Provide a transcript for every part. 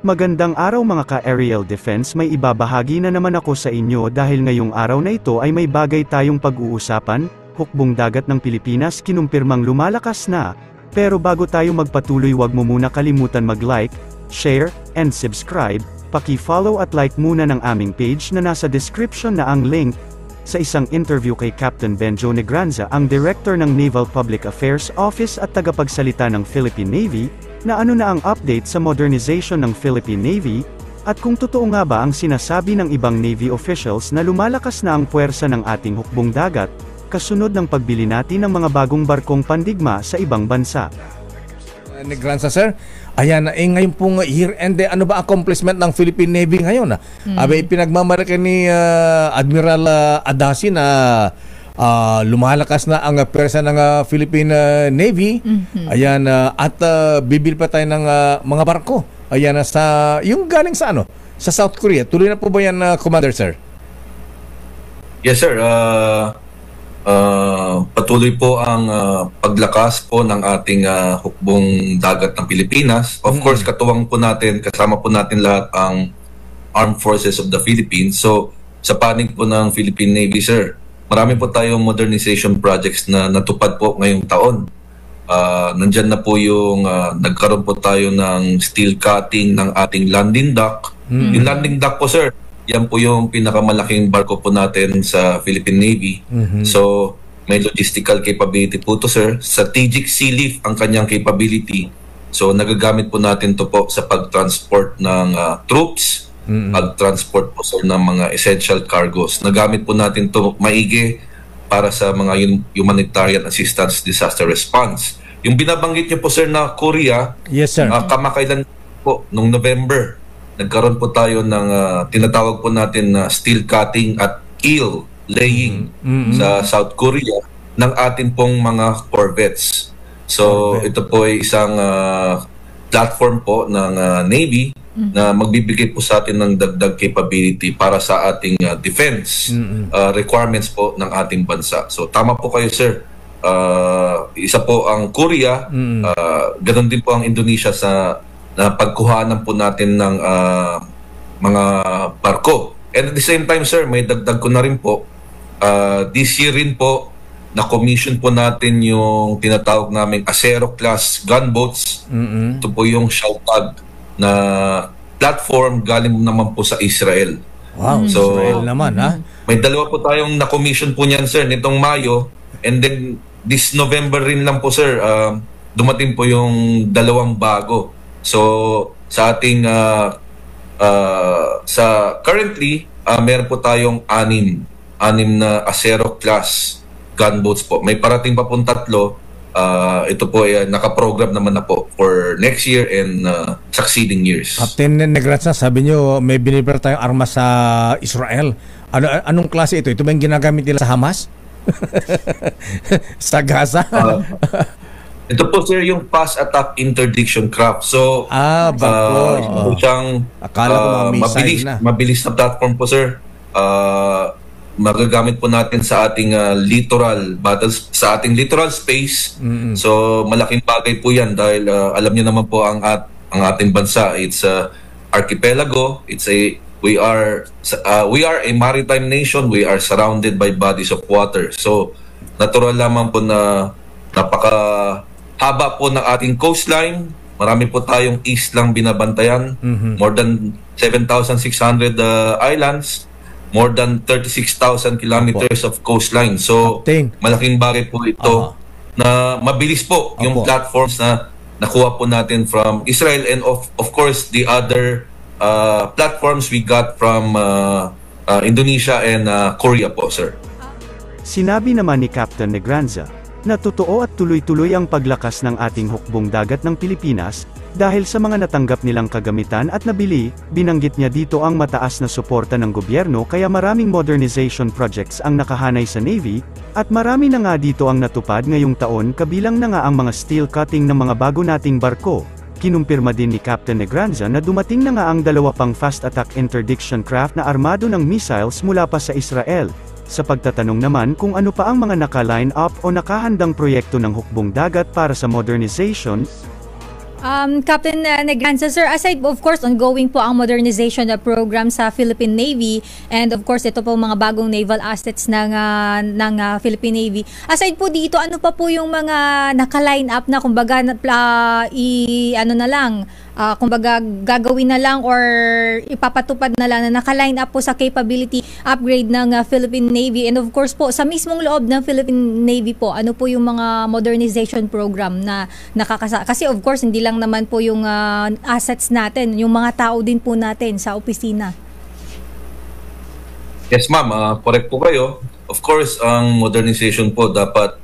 Magandang araw mga ka-aerial defense, may ibabahagi na naman ako sa inyo dahil ngayong araw na ito ay may bagay tayong pag-uusapan, hukbong dagat ng Pilipinas kinumpirmang lumalakas na. Pero bago tayo magpatuloy, wag mo muna kalimutan mag-like, share, and subscribe, paki-follow at like muna ng aming page na nasa description na ang link. Sa isang interview kay Captain Benjo Negranza, ang Director ng Naval Public Affairs Office at tagapagsalita ng Philippine Navy, na ano na ang update sa modernization ng Philippine Navy, at kung totoo nga ba ang sinasabi ng ibang Navy officials na lumalakas na ang puwersa ng ating hukbong dagat, kasunod ng pagbili natin ng mga bagong barkong pandigma sa ibang bansa. Negranza, sir. Ayan, ngayon pong year-end, ano ba accomplishment ng Philippine Navy ngayon? Abay, pinagmamalaki ni Admiral Adasi na lumalakas na ang pwersa ng Philippine Navy. Ayan, at bibili pa tayo ng mga barko. Ayan, yung galing sa sa South Korea. Tuloy na po ba yan, Commander, sir? Yes, sir. Patuloy po ang paglakas po ng ating hukbong dagat ng Pilipinas. Of course, katuwang po natin, kasama po natin lahat ang Armed Forces of the Philippines. So, sa panig po ng Philippine Navy, sir, marami po tayong modernization projects na natupad po ngayong taon. Nandyan na po yung nagkaroon po tayo ng steel cutting ng ating landing dock. Yung landing dock po, sir, yan po yung pinakamalaking barko po natin sa Philippine Navy. So, may logistical capability po to, sir. Strategic sea lift ang kanyang capability. So, nagagamit po natin to po sa pag-transport ng troops, pag-transport po, sir, ng mga essential cargos. Nagamit po natin to maigi para sa mga humanitarian assistance, disaster response. Yung binabanggit niyo po, sir, na Korea, yes, sir. Kamakailan po, nung November, nagkaroon po tayo ng tinatawag po natin na steel cutting at keel laying sa South Korea ng atin pong mga corvettes. So ito po ay isang platform po ng Navy na magbibigay po sa atin ng dagdag capability para sa ating defense requirements po ng ating bansa. So tama po kayo, sir. Isa po ang Korea, ganoon din po ang Indonesia sa na pagkuhanan po natin ng mga barko. And at the same time, sir, may dagdag ko na rin po, this year rin po, na-commission po natin yung tinatawag naming Acero class gunboats. Ito po yung Shaltag na platform galing naman po sa Israel. Wow, so, Israel naman, ha? May dalawa po tayong na-commission po niyan, sir, nitong Mayo. And then, this November rin lang po, sir, dumating po yung dalawang bago. So sa ating sa currently meron po tayong anim na Acero class gunboats po. May parating pa pong 3. Ito po ay nakaprogram naman na po for next year and succeeding years. Captain Negranza, sabi niyo may binibigay tayong armas sa Israel. Anong klase ito? Ito ba yung ginagamit nila sa Hamas? Sa Gaza? Ito po, sir, yung fast attack interdiction craft. So, ito siyang mabilis na platform po, sir. Magagamit po natin sa ating littoral battles, sa ating littoral space. So, malaking bagay po yan dahil alam niyo naman po ang ating bansa. It's archipelago. We are a maritime nation. We are surrounded by bodies of water. So, natural lamang po na haba po ng ating coastline. Marami po tayong islang binabantayan. More than 7,600 islands. More than 36,000 kilometers of coastline. So, malaking bagay po ito na mabilis po yung platforms na nakuha po natin from Israel and of course the other platforms we got from Indonesia and Korea po, sir. Sinabi naman ni Captain Negranza na totoo at tuloy-tuloy ang paglakas ng ating hukbong dagat ng Pilipinas, dahil sa mga natanggap nilang kagamitan at nabili. Binanggit niya dito ang mataas na suporta ng gobyerno kaya maraming modernization projects ang nakahanay sa Navy, at marami na nga dito ang natupad ngayong taon, kabilang na nga ang mga steel cutting ng mga bago nating barko. Kinumpirma din ni Captain Negranza na dumating na nga ang 2 pang fast attack interdiction craft na armado ng missiles mula pa sa Israel. Sa pagtatanong naman kung ano pa ang mga naka-line up o nakahandang proyekto ng hukbong dagat para sa modernization, Captain Negranza, sir, aside of course ongoing po ang modernization na program sa Philippine Navy and of course ito po mga bagong naval assets ng Philippine Navy. Aside po dito, ano pa po yung mga naka-line up na kumbaga kumbaga gagawin na lang or ipapatupad na lang na naka-line up po sa capability upgrade ng Philippine Navy, and of course po sa mismong loob ng Philippine Navy po, ano po yung mga modernization program na kasi of course hindi lang naman po yung assets natin, yung mga tao din po natin sa opisina. Yes ma'am, correct po kayo. Of course, ang modernization po dapat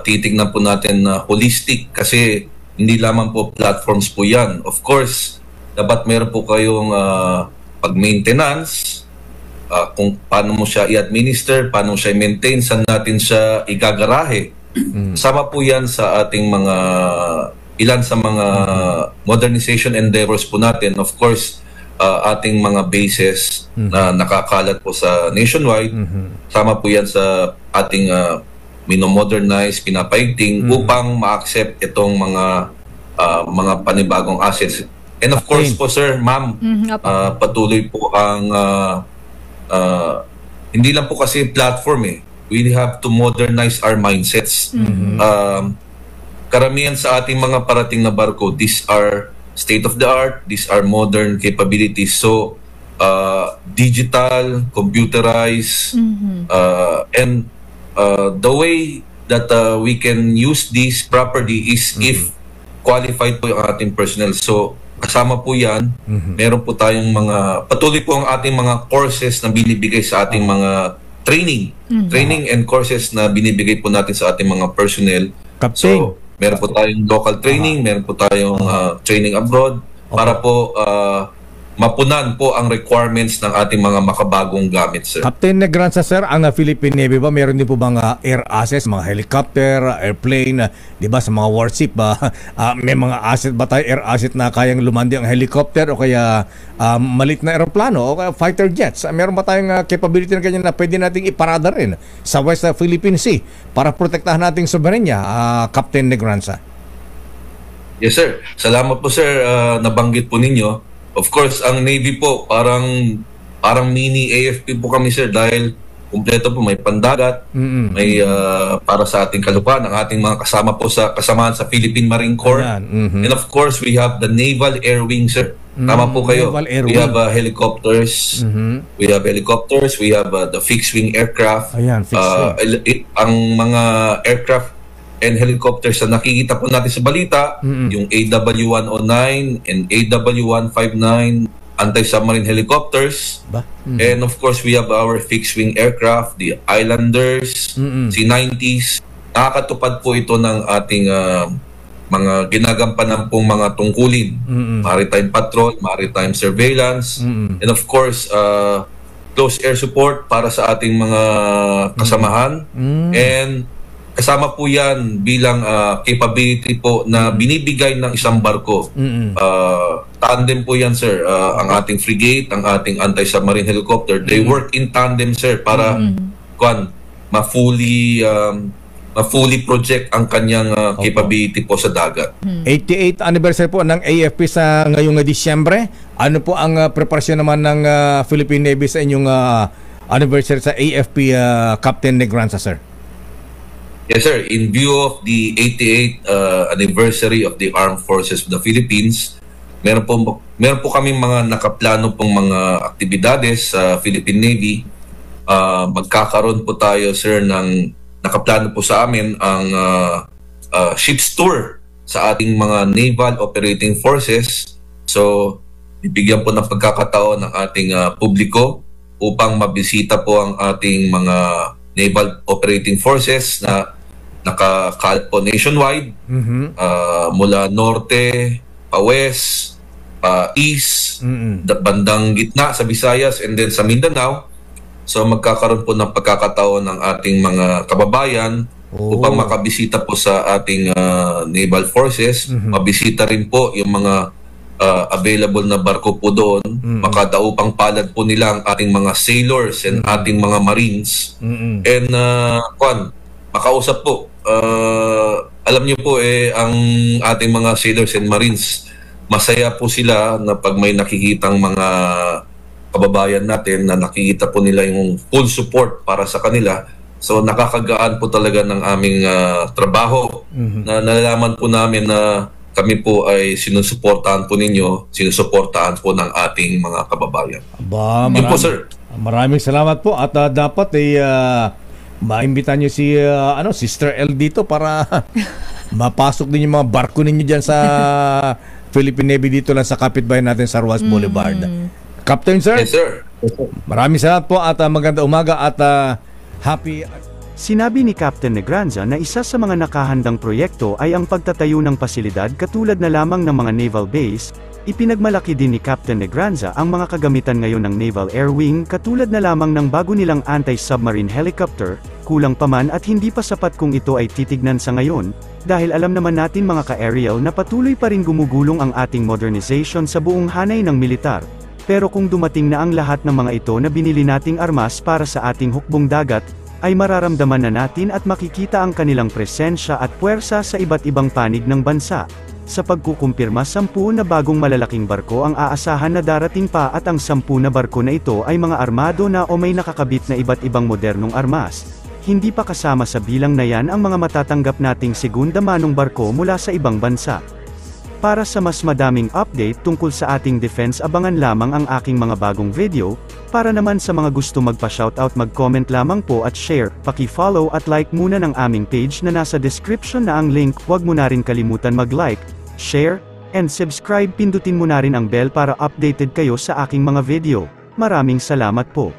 titignan po natin holistic kasi hindi lamang po platforms po yan. Of course, dapat meron po kayong pag-maintenance, kung paano mo siya i-administer, paano mo siya i-maintain, saan natin siya igagarahe. Sama po yan sa ating mga ilan sa mga modernization endeavors po natin. Of course, ating mga bases na nakakalat po sa nationwide, sama po yan sa ating minomodernize, pinapaigting upang ma-accept itong mga panibagong assets. And of course po sir, ma'am, patuloy po ang hindi lang po kasi platform we have to modernize our mindsets. Karamihan sa ating mga parating na barko, these are state of the art, these are modern capabilities. So digital, computerized, and the way that we can use this properly is if qualified po yung ating personnel. So kasama po yan, meron po tayong patuloy po ang ating mga courses na binibigay sa ating mga training and courses na binibigay po natin sa ating mga personnel. So meron po tayong local training, meron po tayong training abroad para po mapunan po ang requirements ng ating mga makabagong gamit, sir. Captain Negranza, sir, ang Philippine Navy ba, meron din po bang air assets, mga helicopter, airplane, di ba, sa mga warship ba? May mga asset ba tayo, air asset na kayang lumandi ang helicopter o kaya malit na aeroplano o kaya fighter jets? Meron ba tayong capability na ganyan na pwede nating iparada rin sa West Philippine Sea para protektahan nating soberenya, Captain Negranza? Yes, sir. Salamat po, sir. Nabanggit po ninyo. Of course, ang Navy po, parang mini AFP po kami, sir, dahil kumpleto po, may pandagat, may para sa ating kalupaan, ang ating mga kasamahan sa Philippine Marine Corps. And of course, we have the Naval Air Wing, sir. Tama po kayo. We have helicopters. We have helicopters. We have the fixed-wing aircraft. Ayan, fixed-wing. Ang mga aircraft and helicopters na nakikita po natin sa balita, yung AW109 and AW159 anti-submarine helicopters. And of course, we have our fixed-wing aircraft, the Islanders, C-90s. Nakakatupad po ito ng ating mga ginagampanan pong mga tungkulin. Maritime patrol, maritime surveillance, and of course, close air support para sa ating mga kasamahan. And kasama po yan bilang capability po na binibigay ng isang barko. Tandem po yan, sir. Ang ating frigate, ang ating anti-submarine helicopter, they work in tandem, sir, para ma-fully project ang kanyang capability po sa dagat. 88th anniversary po ng AFP sa ngayong Disyembre. Ano po ang preparasyon naman ng Philippine Navy sa inyong anniversary sa AFP, Captain Negranza, sir? Yes, sir. In view of the 88th anniversary of the Armed Forces of the Philippines, meron po kaming mga nakaplano pong mga aktibidades sa Philippine Navy. Magkakaroon po tayo, sir, nakaplano po sa amin ang ship's tour sa ating mga naval operating forces. So, bibigyan po ng pagkakataon ng ating publiko upang mabisita po ang ating mga naval operating forces na nakakalat po nationwide, mula norte, pa-west, pa-east, bandang gitna sa Visayas, and then sa Mindanao. So magkakaroon po ng pagkakataon ng ating mga kababayan upang makabisita po sa ating naval forces. Mabisita rin po yung mga available na barko po doon. Makadaupang palad po nila ang ating mga sailors and ating mga marines. And makausap po alam niyo po ang ating mga sailors and marines, masaya po sila na pag may nakikitang mga kababayan natin na nakikita po nila yung full support para sa kanila. So nakakagaan po talaga ng aming trabaho na nalalaman po namin na kami po ay sinusuportahan po ninyo, sinusuportahan po ng ating mga kababayan. Yun po, sir. Maraming salamat po at dapat maimbita niyo si Sister L dito para mapasok din yung mga barko ninyo diyan sa Philippine Navy dito lang sa kapitbahay natin sa Ruas Boulevard. Captain, sir? Yes, sir. Maraming salamat po at maganda umaga at happy. Sinabi ni Captain Negranza na isa sa mga nakahandang proyekto ay ang pagtatayo ng pasilidad katulad na lamang ng mga naval base. Ipinagmalaki din ni Captain Negranza ang mga kagamitan ngayon ng Naval Air Wing katulad na lamang ng bago nilang anti-submarine helicopter, kulang pa man at hindi pa sapat kung ito ay titignan sa ngayon, dahil alam naman natin mga ka-aerial na patuloy pa rin gumugulong ang ating modernization sa buong hanay ng militar. Pero kung dumating na ang lahat ng mga ito na binili nating armas para sa ating hukbong dagat, ay mararamdaman na natin at makikita ang kanilang presensya at puwersa sa iba't ibang panig ng bansa. Sa pagkukumpirma 10 na bagong malalaking barko ang aasahan na darating pa at ang 10 na barko na ito ay mga armado na o may nakakabit na iba't ibang modernong armas. Hindi pa kasama sa bilang na yan ang mga matatanggap nating segunda manong barko mula sa ibang bansa. Para sa mas madaming update tungkol sa ating defense, abangan lamang ang aking mga bagong video. Para naman sa mga gusto magpa-shoutout, mag-comment lamang po at share, paki-follow at like muna ng aming page na nasa description na ang link. Huwag mo na rin kalimutan mag-like, share, and subscribe. Pindutin mo na rin ang bell para updated kayo sa aking mga video. Maraming salamat po.